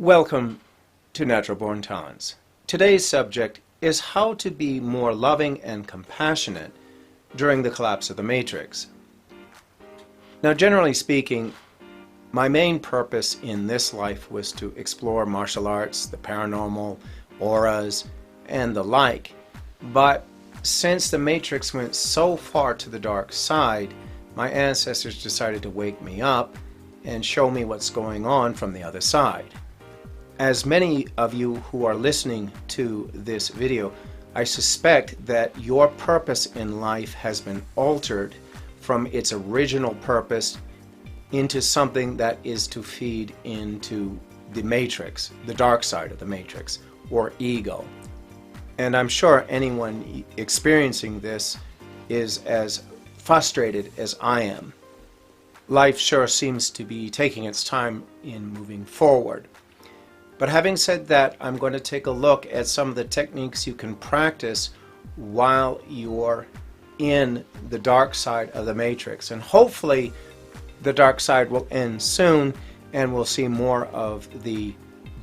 Welcome to Natural Born Talents. Today's subject is how to be more loving and compassionate during the collapse of the Matrix. Now, generally speaking, my main purpose in this life was to explore martial arts, the paranormal, auras, and the like. But since the Matrix went so far to the dark side, my ancestors decided to wake me up and show me what's going on from the other side. As many of you who are listening to this video, I suspect that your purpose in life has been altered from its original purpose into something that is to feed into the Matrix, the dark side of the Matrix, or ego. And I'm sure anyone experiencing this is as frustrated as I am. Life sure seems to be taking its time in moving forward. But having said that, I'm going to take a look at some of the techniques you can practice while you're in the dark side of the Matrix. And hopefully the dark side will end soon and we'll see more of the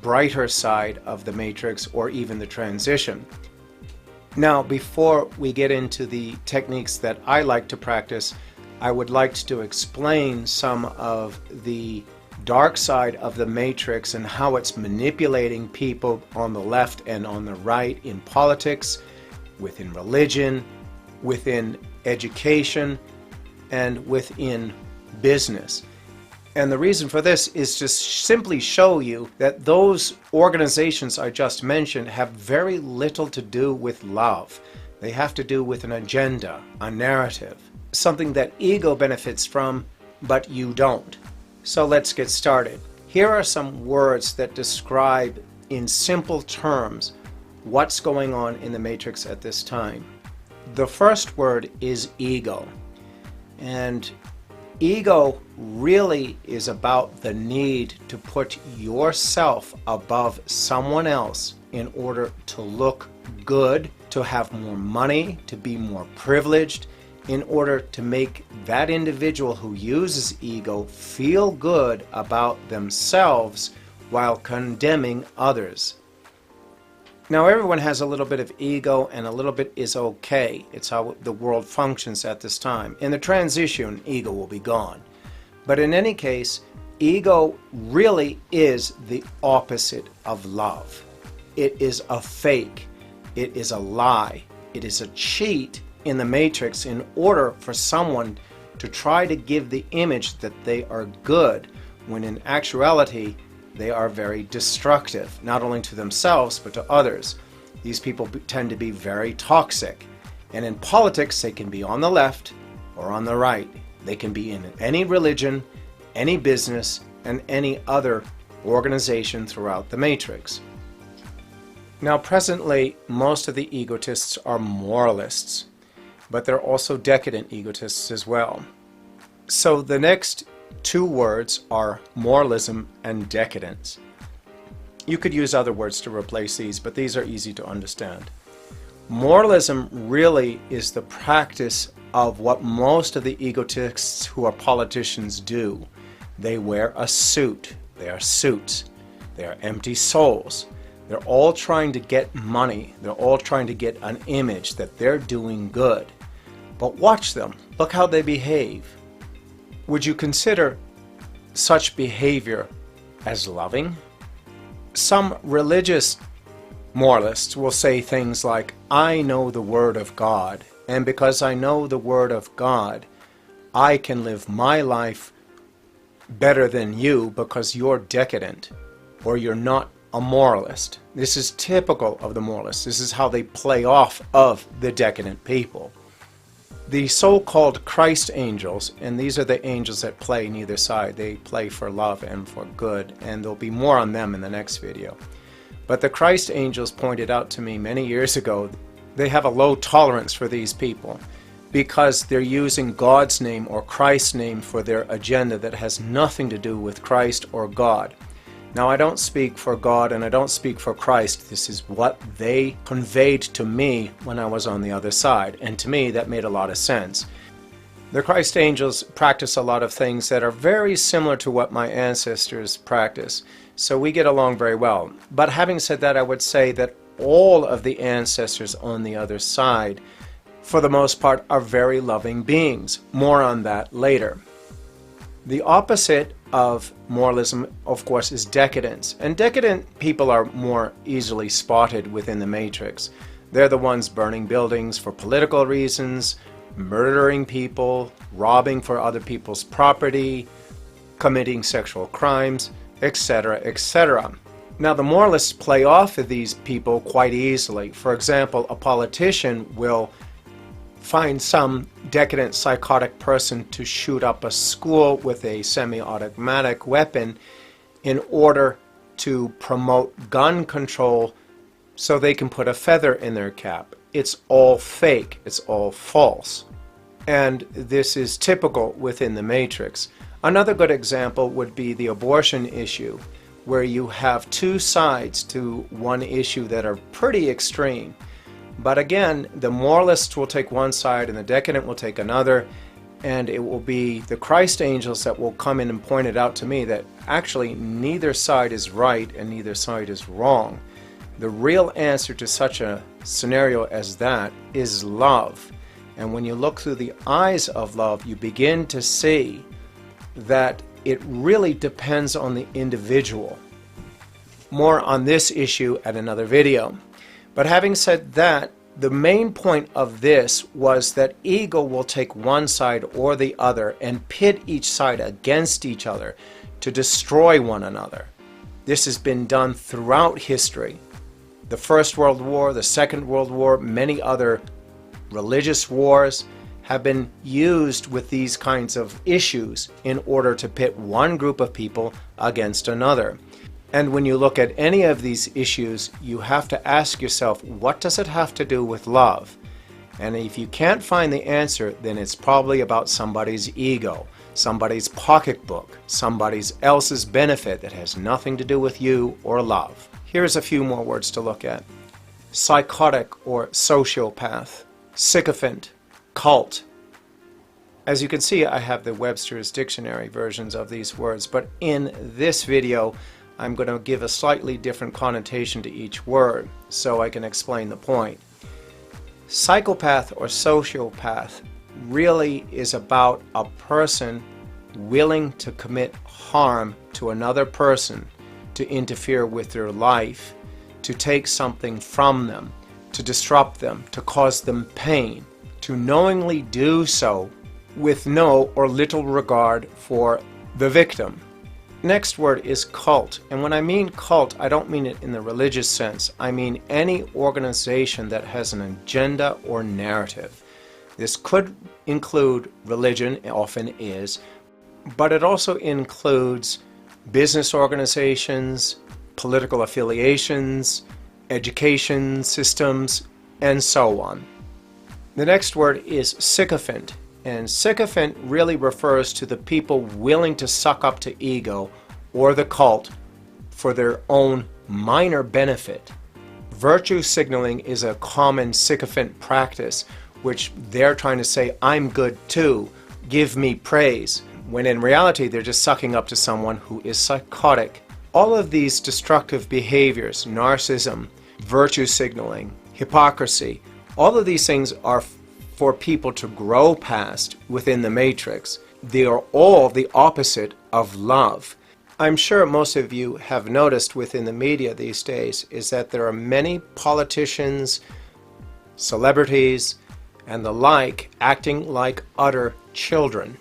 brighter side of the Matrix, or even the transition. Now, before we get into the techniques that I like to practice, I would like to explain some of the dark side of the Matrix and how it's manipulating people on the left and on the right in politics, within religion, within education, and within business. And the reason for this is to simply show you that those organizations I just mentioned have very little to do with love. They have to do with an agenda, a narrative, something that ego benefits from, but you don't. So let's get started. Here are some words that describe in simple terms what's going on in the Matrix at this time. The first word is ego. And ego really is about the need to put yourself above someone else in order to look good, to have more money, to be more privileged, in order to make that individual who uses ego feel good about themselves while condemning others. Now, everyone has a little bit of ego, and a little bit is okay. It's how the world functions at this time. In the transition, ego will be gone. But in any case, ego really is the opposite of love. It is a fake. It is a lie. It is a cheat in the Matrix in order for someone to try to give the image that they are good, when in actuality they are very destructive, not only to themselves but to others. These people tend to be very toxic, and in politics they can be on the left or on the right. They can be in any religion, any business, and any other organization throughout the Matrix. Now, presently most of the egotists are moralists, but they're also decadent egotists as well. So the next two words are moralism and decadence. You could use other words to replace these, but these are easy to understand. Moralism really is the practice of what most of the egotists who are politicians do. They wear a suit. They are suits. They are empty souls. They're all trying to get money. They're all trying to get an image that they're doing good. But watch them. Look how they behave. Would you consider such behavior as loving? Some religious moralists will say things like, I know the Word of God, and because I know the Word of God, I can live my life better than you because you're decadent, or you're not a moralist. This is typical of the moralists. This is how they play off of the decadent people. The so-called Christ angels, and these are the angels that play neither side. They play for love and for good, and there'll be more on them in the next video. But the Christ angels pointed out to me many years ago, they have a low tolerance for these people because they're using God's name or Christ's name for their agenda that has nothing to do with Christ or God. Now, I don't speak for God and I don't speak for Christ. This is what they conveyed to me when I was on the other side, and to me that made a lot of sense. The Christ angels practice a lot of things that are very similar to what my ancestors practice. So we get along very well. But having said that, I would say that all of the ancestors on the other side, for the most part, are very loving beings. More on that later. The opposite of moralism, of course, is decadence. And decadent people are more easily spotted within the matrix. They're the ones burning buildings for political reasons, murdering people, robbing for other people's property, committing sexual crimes, etc., etc. Now, the moralists play off of these people quite easily. For example, a politician will find some decadent psychotic person to shoot up a school with a semi-automatic weapon in order to promote gun control so they can put a feather in their cap. It's all fake. It's all false. And this is typical within the matrix. Another good example would be the abortion issue, where you have two sides to one issue that are pretty extreme. But again, the moralists will take one side and the decadent will take another, and it will be the Christ angels that will come in and point it out to me that actually neither side is right and neither side is wrong. The real answer to such a scenario as that is love. And when you look through the eyes of love, you begin to see that it really depends on the individual. More on this issue at another video. But having said that, the main point of this was that ego will take one side or the other and pit each side against each other to destroy one another. This has been done throughout history. The First World War, the Second World War, many other religious wars have been used with these kinds of issues in order to pit one group of people against another. And when you look at any of these issues, you have to ask yourself, what does it have to do with love? And if you can't find the answer, then it's probably about somebody's ego, somebody's pocketbook, somebody else's benefit that has nothing to do with you or love. Here's a few more words to look at. Psychotic or sociopath, sycophant, cult. As you can see, I have the Webster's Dictionary versions of these words, but in this video, I'm going to give a slightly different connotation to each word so I can explain the point. Psychopath or sociopath really is about a person willing to commit harm to another person, to interfere with their life, to take something from them, to disrupt them, to cause them pain, to knowingly do so with no or little regard for the victim. Next word is cult, and when I mean cult, I don't mean it in the religious sense. I mean any organization that has an agenda or narrative. This could include religion, it often is, but it also includes business organizations, political affiliations, education systems, and so on. The next word is sycophant. And sycophant really refers to the people willing to suck up to ego or the cult for their own minor benefit. Virtue signaling is a common sycophant practice, which they're trying to say, I'm good too, give me praise, when in reality they're just sucking up to someone who is psychotic. All of these destructive behaviors, narcissism, virtue signaling, hypocrisy, all of these things are for people to grow past within the matrix. They are all the opposite of love. I'm sure most of you have noticed within the media these days is that there are many politicians, celebrities, and the like acting like utter children.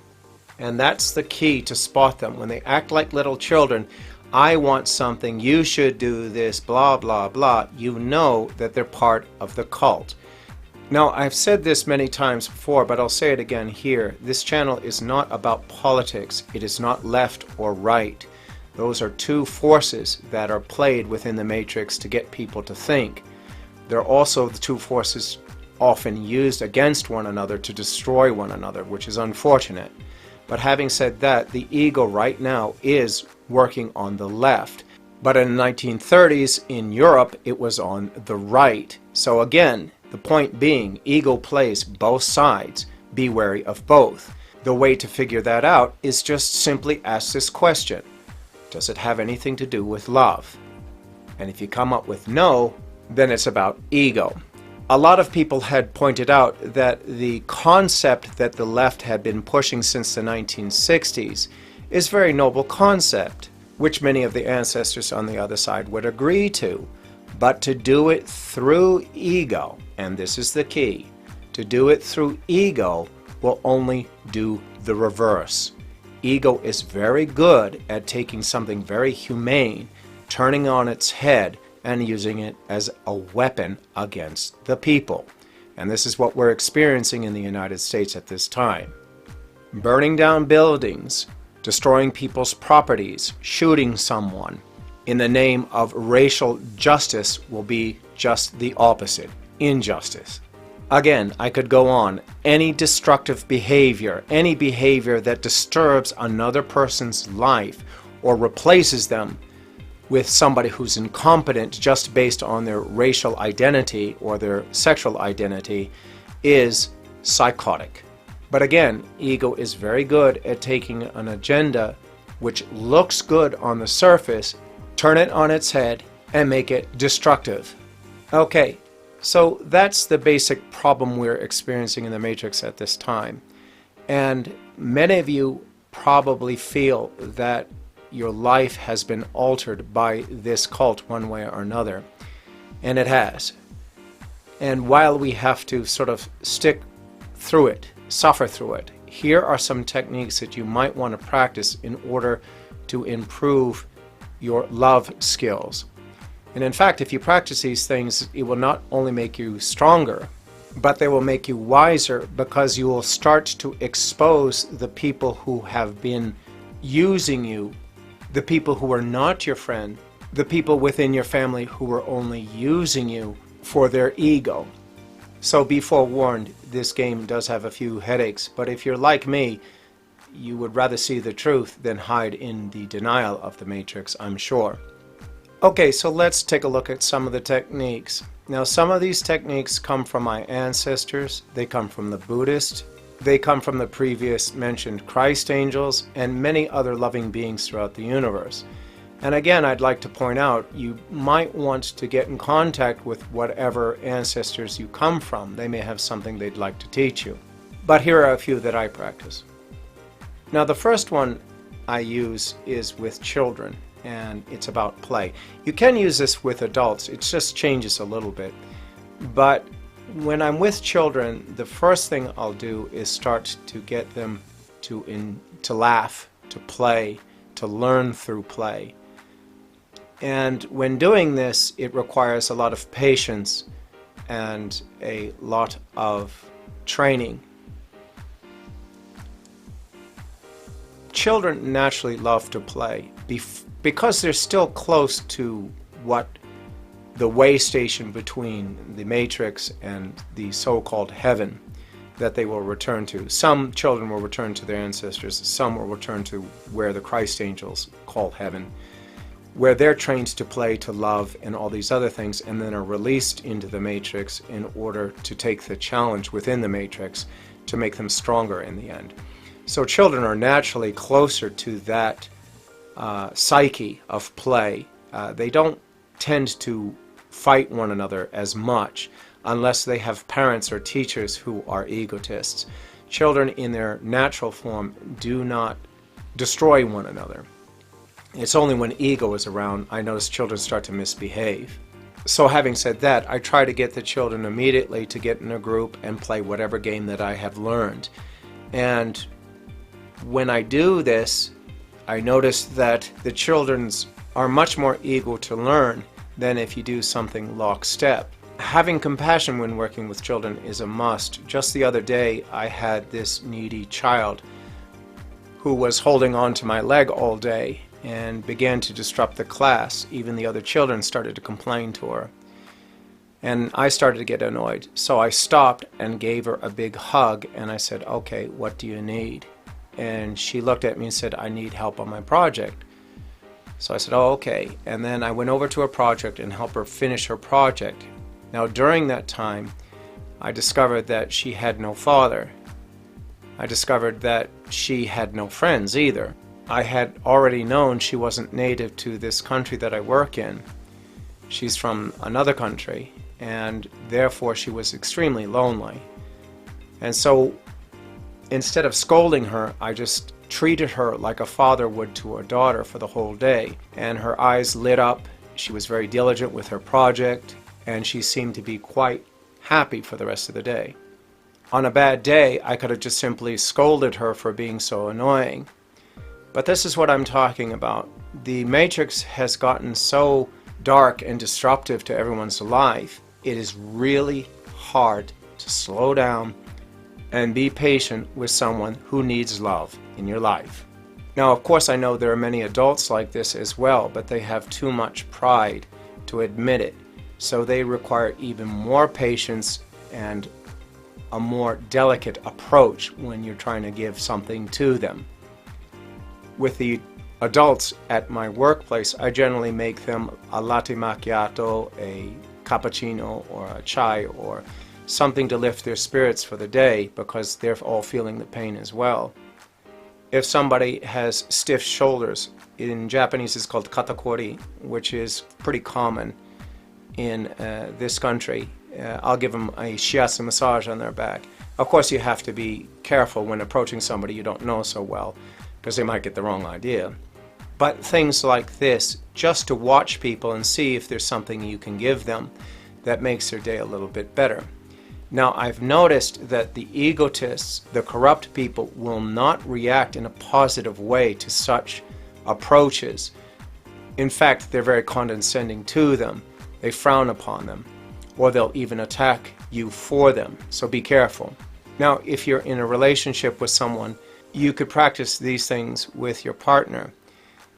And that's the key to spot them. When they act like little children, I want something, you should do this, blah, blah, blah, you know that they're part of the cult. Now, I've said this many times before, but I'll say it again here. This channel is not about politics. It is not left or right. Those are two forces that are played within the matrix to get people to think. They're also the two forces often used against one another to destroy one another, which is unfortunate. But having said that, the ego right now is working on the left. But in the 1930s in Europe, it was on the right. So again, the point being, ego plays both sides. Be wary of both. The way to figure that out is just simply ask this question. Does it have anything to do with love? And if you come up with no, then it's about ego. A lot of people had pointed out that the concept that the left had been pushing since the 1960s is a very noble concept, which many of the ancestors on the other side would agree to. But to do it through ego, and this is the key, to do it through ego will only do the reverse. Ego is very good at taking something very humane, turning on its head, and using it as a weapon against the people. And this is what we're experiencing in the United States at this time. Burning down buildings, destroying people's properties, shooting someone in the name of racial justice will be just the opposite, injustice. Again, I could go on. Any destructive behavior, any behavior that disturbs another person's life or replaces them with somebody who's incompetent just based on their racial identity or their sexual identity is psychotic. But again, ego is very good at taking an agenda which looks good on the surface, turn it on its head, and make it destructive. Okay, so that's the basic problem we're experiencing in the Matrix at this time. And many of you probably feel that your life has been altered by this cult one way or another. And it has. And while we have to sort of stick through it, suffer through it, here are some techniques that you might want to practice in order to improve your love skills. And in fact, if you practice these things, it will not only make you stronger, but they will make you wiser, because you will start to expose the people who have been using you, the people who are not your friend, the people within your family who are only using you for their ego. So be forewarned, this game does have a few headaches, but if you're like me, you would rather see the truth than hide in the denial of the Matrix, I'm sure. Okay, so let's take a look at some of the techniques. Now, some of these techniques come from my ancestors, they come from the Buddhist, they come from the previous mentioned Christ angels, and many other loving beings throughout the universe. And again, I'd like to point out, you might want to get in contact with whatever ancestors you come from. They may have something they'd like to teach you. But here are a few that I practice. Now, the first one I use is with children, and it's about play. You can use this with adults, it just changes a little bit. But when I'm with children, the first thing I'll do is start to get them to laugh, to play, to learn through play. And when doing this, it requires a lot of patience and a lot of training. Children naturally love to play because they're still close to what the way station between the Matrix and the so-called heaven that they will return to. Some children will return to their ancestors, some will return to where the Christ angels call heaven, where they're trained to play, to love, and all these other things, and then are released into the Matrix in order to take the challenge within the Matrix to make them stronger in the end. So children are naturally closer to that psyche of play. They don't tend to fight one another as much unless they have parents or teachers who are egotists. Children in their natural form do not destroy one another. It's only when ego is around I notice children start to misbehave. So having said that, I try to get the children immediately to get in a group and play whatever game that I have learned. And when I do this, I notice that the children are much more eager to learn than if you do something lockstep. Having compassion when working with children is a must. Just the other day, I had this needy child who was holding on to my leg all day and began to disrupt the class. Even the other children started to complain to her. And I started to get annoyed. So I stopped and gave her a big hug, and I said, "Okay, what do you need?" And she looked at me and said, "I need help on my project." So I said, "Oh, okay." And then I went over to her project and helped her finish her project. Now, during that time, I discovered that she had no father. I discovered that she had no friends either. I had already known she wasn't native to this country that I work in. She's from another country, and therefore she was extremely lonely. And so instead of scolding her, I just treated her like a father would to a daughter for the whole day. And her eyes lit up. She was very diligent with her project, and she seemed to be quite happy for the rest of the day. On a bad day, I could have just simply scolded her for being so annoying. But this is what I'm talking about. The matrix has gotten so dark and disruptive to everyone's life, it is really hard to slow down and be patient with someone who needs love in your life. Now, of course, I know there are many adults like this as well, but they have too much pride to admit it. So they require even more patience and a more delicate approach when you're trying to give something to them. With the adults at my workplace, I generally make them a latte macchiato, a cappuccino, or a chai, or something to lift their spirits for the day, because they're all feeling the pain as well. If somebody has stiff shoulders, in Japanese it's called katakori, which is pretty common in this country, I'll give them a shiatsu massage on their back. Of course, you have to be careful when approaching somebody you don't know so well, because they might get the wrong idea. But things like this, just to watch people and see if there's something you can give them that makes their day a little bit better. Now, I've noticed that the egotists, the corrupt people, will not react in a positive way to such approaches. In fact, they're very condescending to them. They frown upon them, or they'll even attack you for them. So be careful. Now, if you're in a relationship with someone, you could practice these things with your partner.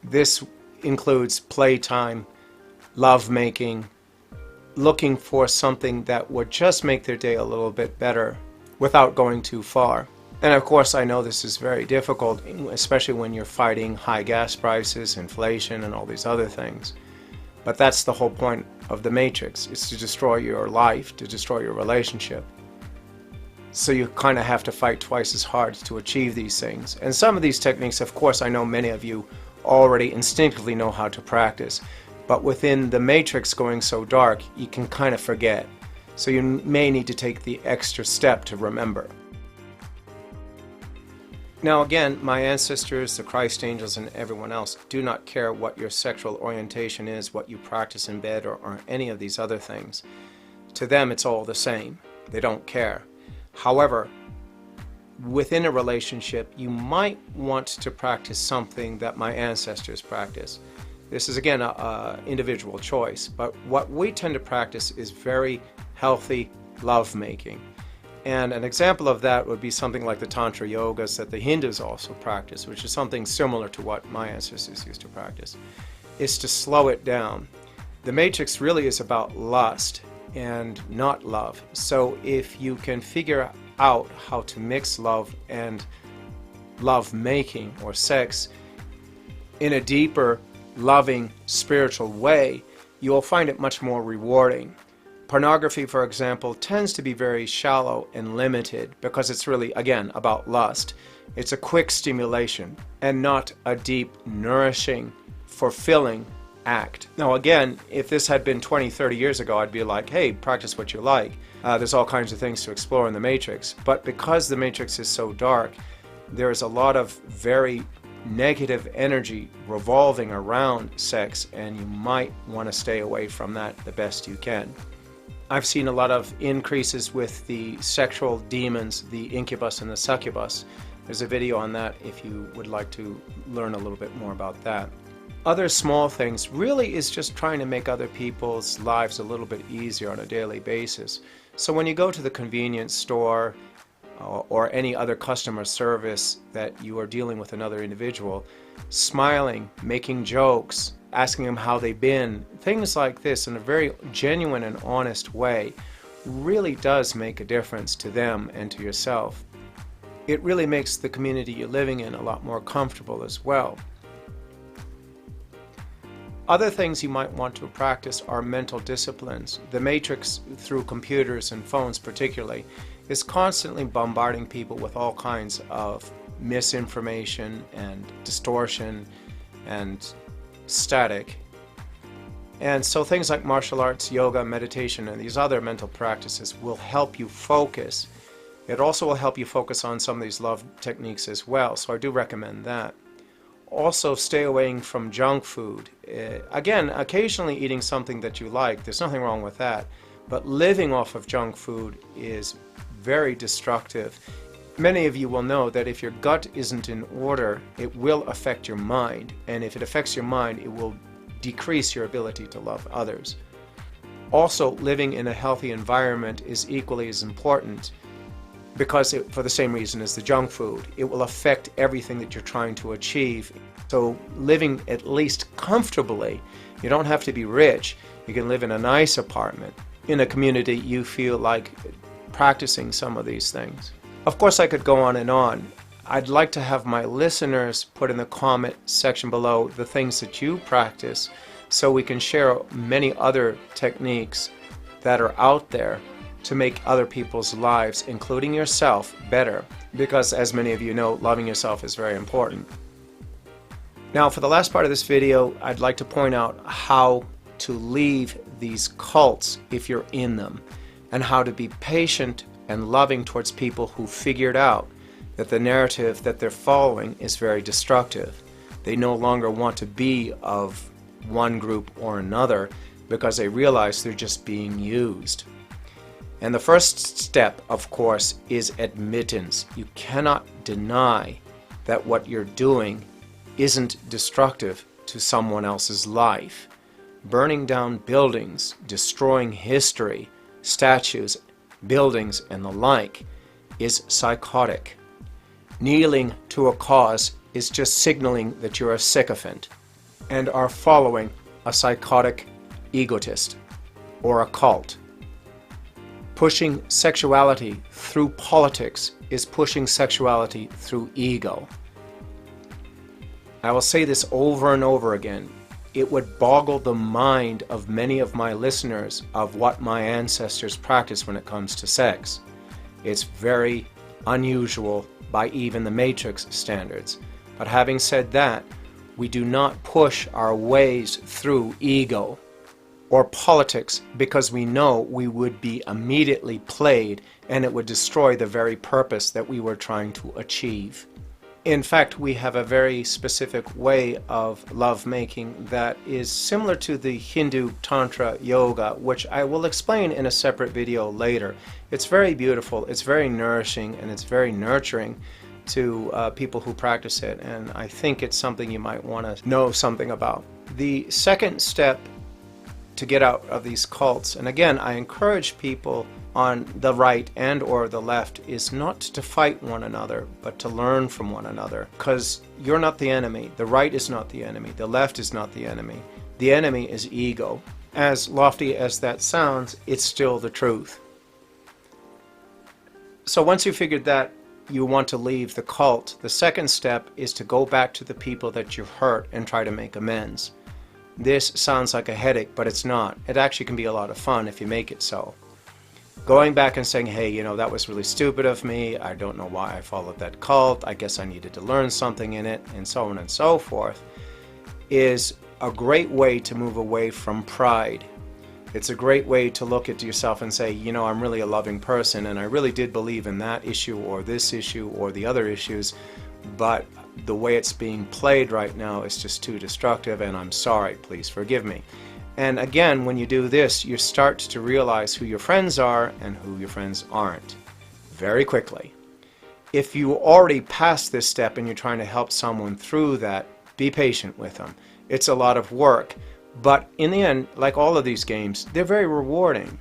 This includes playtime, lovemaking, looking for something that would just make their day a little bit better without going too far. And of course, I know this is very difficult, especially when you're fighting high gas prices, inflation, and all these other things. But that's the whole point of the matrix. It's to destroy your life, to destroy your relationship. So you kind of have to fight twice as hard to achieve these things. And some of these techniques, of course, I know many of you already instinctively know how to practice. But within the matrix going so dark, you can kind of forget. So you may need to take the extra step to remember. Now again, my ancestors, the Christ angels, and everyone else do not care what your sexual orientation is, what you practice in bed, or any of these other things. To them, it's all the same. They don't care. However, within a relationship, you might want to practice something that my ancestors practice. This is again an individual choice, but what we tend to practice is very healthy lovemaking. And an example of that would be something like the Tantra yogas that the Hindus also practice, which is something similar to what my ancestors used to practice. It's to slow it down. The matrix really is about lust and not love. So if you can figure out how to mix love and lovemaking or sex in a deeper, loving, spiritual way, you will find it much more rewarding. Pornography, for example, tends to be very shallow and limited because it's really, again, about lust. It's a quick stimulation and not a deep, nourishing, fulfilling act. Now again, if this had been 20, 30 years ago, I'd be like, hey, practice what you like. There's all kinds of things to explore in the Matrix. But because the Matrix is so dark, there's a lot of very negative energy revolving around sex, and you might want to stay away from that the best you can. I've seen a lot of increases with the sexual demons, the incubus and the succubus. There's a video on that if you would like to learn a little bit more about that. Other small things really is just trying to make other people's lives a little bit easier on a daily basis. So when you go to the convenience store or any other customer service that you are dealing with another individual, smiling, making jokes, asking them how they've been, things like this in a very genuine and honest way really does make a difference to them and to yourself. It really makes the community you're living in a lot more comfortable as well. Other things you might want to practice are mental disciplines. The Matrix, through computers and phones particularly, is constantly bombarding people with all kinds of misinformation and distortion and static. And so things like martial arts, yoga, meditation, and these other mental practices will help you focus. It also will help you focus on some of these love techniques as well, so I do recommend that. Also, stay away from junk food. Again, occasionally eating something that you like, there's nothing wrong with that, but living off of junk food is very destructive. Many of you will know that if your gut isn't in order, it will affect your mind, and if it affects your mind, it will decrease your ability to love others. Also, living in a healthy environment is equally as important, because for the same reason as the junk food, it will affect everything that you're trying to achieve. So living at least comfortably, you don't have to be rich, you can live in a nice apartment, in a community you feel like practicing some of these things. Of course, I could go on and on. I'd like to have my listeners put in the comment section below the things that you practice, so we can share many other techniques that are out there to make other people's lives, including yourself, better. Because as many of you know, loving yourself is very important. Now, for the last part of this video, I'd like to point out how to leave these cults if you're in them, and how to be patient and loving towards people who figured out that the narrative that they're following is very destructive. They no longer want to be of one group or another because they realize they're just being used. And the first step, of course, is admittance. You cannot deny that what you're doing isn't destructive to someone else's life. Burning down buildings, destroying history, statues, buildings, and the like is psychotic. Kneeling to a cause is just signaling that you're a sycophant and are following a psychotic egotist or a cult. Pushing sexuality through politics is pushing sexuality through ego. I will say this over and over again. It would boggle the mind of many of my listeners of what my ancestors practiced when it comes to sex. It's very unusual by even the Matrix standards. But having said that, we do not push our ways through ego or politics because we know we would be immediately played and it would destroy the very purpose that we were trying to achieve. In fact, we have a very specific way of lovemaking that is similar to the Hindu Tantra Yoga, which I will explain in a separate video later. It's very beautiful, it's very nourishing, and it's very nurturing to people who practice it, and I think it's something you might want to know something about. The second step to get out of these cults, and again, I encourage people on the right and or the left, is not to fight one another, but to learn from one another. Because you're not the enemy. The right is not the enemy. The left is not the enemy. The enemy is ego. As lofty as that sounds, it's still the truth. So once you figured that you want to leave the cult, the second step is to go back to the people that you've hurt and try to make amends. This sounds like a headache, but it's not. It actually can be a lot of fun if you make it so. Going back and saying, hey, you know, that was really stupid of me, I don't know why I followed that cult, I guess I needed to learn something in it, and so on and so forth, is a great way to move away from pride. It's a great way to look at yourself and say, you know, I'm really a loving person, and I really did believe in that issue, or this issue, or the other issues, but the way it's being played right now is just too destructive, and I'm sorry, please forgive me. And again, when you do this, you start to realize who your friends are and who your friends aren't very quickly. If you already passed this step and you're trying to help someone through that, be patient with them. It's a lot of work, but in the end, like all of these games, they're very rewarding.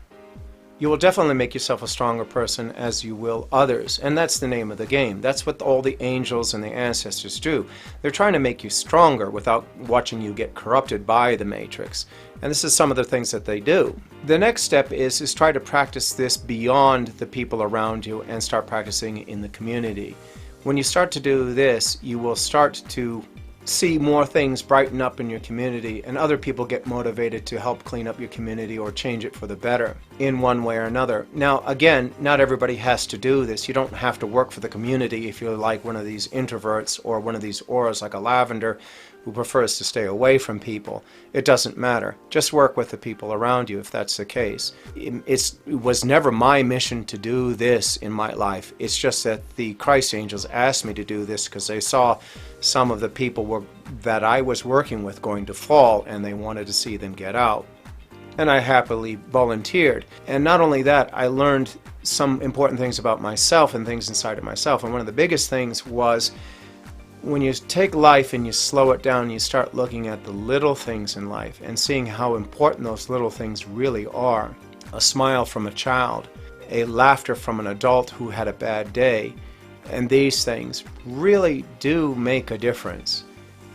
You will definitely make yourself a stronger person as you will others, and that's the name of the game. That's what all the angels and the ancestors do. They're trying to make you stronger without watching you get corrupted by the Matrix. And this is some of the things that they do. The next step is try to practice this beyond the people around you and start practicing in the community. When you start to do this, you will start to see more things brighten up in your community, and other people get motivated to help clean up your community or change it for the better in one way or another. Now, again, not everybody has to do this. You don't have to work for the community if you're like one of these introverts or one of these auras like a lavender who prefers to stay away from people. It doesn't matter. Just work with the people around you if that's the case. It was never my mission to do this in my life. It's just that the Christ angels asked me to do this because they saw some of the people that I was working with going to fall, and they wanted to see them get out. And I happily volunteered. And not only that, I learned some important things about myself and things inside of myself. And one of the biggest things was, when you take life and you slow it down, you start looking at the little things in life and seeing how important those little things really are. A smile from a child, a laughter from an adult who had a bad day, and these things really do make a difference.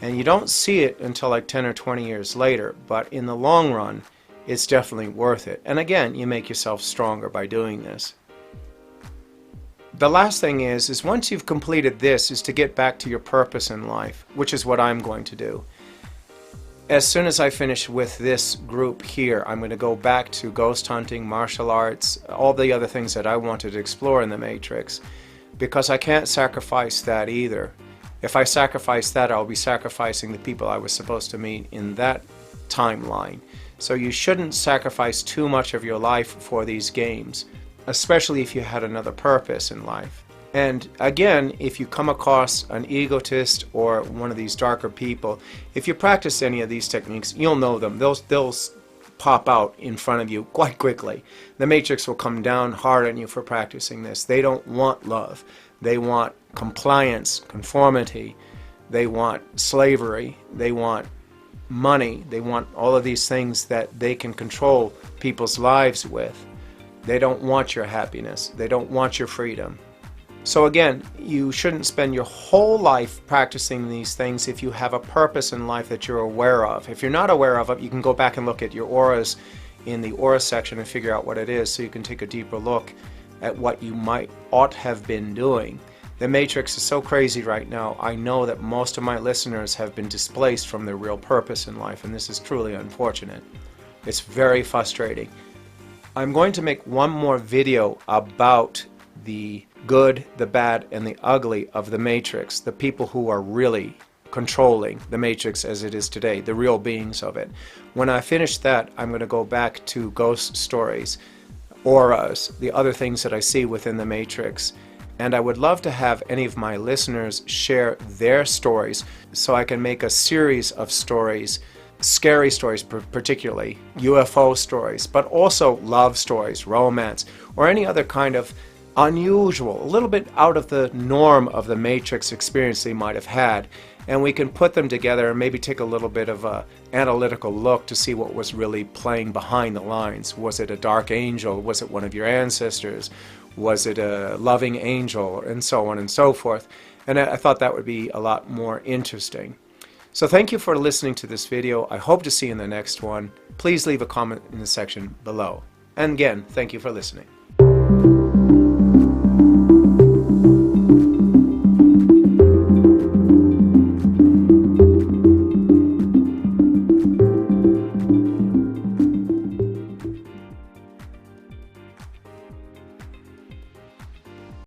And you don't see it until like 10 or 20 years later, but in the long run, it's definitely worth it. And again, you make yourself stronger by doing this. The last thing is once you've completed this, is to get back to your purpose in life, which is what I'm going to do. As soon as I finish with this group here, I'm going to go back to ghost hunting, martial arts, all the other things that I wanted to explore in the Matrix, because I can't sacrifice that either. If I sacrifice that, I'll be sacrificing the people I was supposed to meet in that timeline. So you shouldn't sacrifice too much of your life for these games, especially if you had another purpose in life. And again, if you come across an egotist or one of these darker people, if you practice any of these techniques, you'll know them. They'll pop out in front of you quite quickly. The Matrix will come down hard on you for practicing this. They don't want love. They want compliance, conformity. They want slavery. They want money. They want all of these things that they can control people's lives with. They don't want your happiness. They don't want your freedom. So again, you shouldn't spend your whole life practicing these things if you have a purpose in life that you're aware of. If you're not aware of it, you can go back and look at your auras in the aura section and figure out what it is, so you can take a deeper look at what you ought have been doing. The Matrix is so crazy right now. I know that most of my listeners have been displaced from their real purpose in life, and this is truly unfortunate. It's very frustrating. I'm going to make one more video about the good, the bad, and the ugly of the Matrix, the people who are really controlling the Matrix as it is today, the real beings of it. When I finish that, I'm going to go back to ghost stories, auras, the other things that I see within the Matrix. And I would love to have any of my listeners share their stories so I can make a series of stories, scary stories particularly, UFO stories, but also love stories, romance, or any other kind of unusual, a little bit out of the norm of the Matrix experience they might have had. And we can put them together and maybe take a little bit of an analytical look to see what was really playing behind the lines. Was it a dark angel? Was it one of your ancestors? Was it a loving angel? And so on and so forth. And I thought that would be a lot more interesting. So thank you for listening to this video. I hope to see you in the next one. Please leave a comment in the section below. And again, thank you for listening.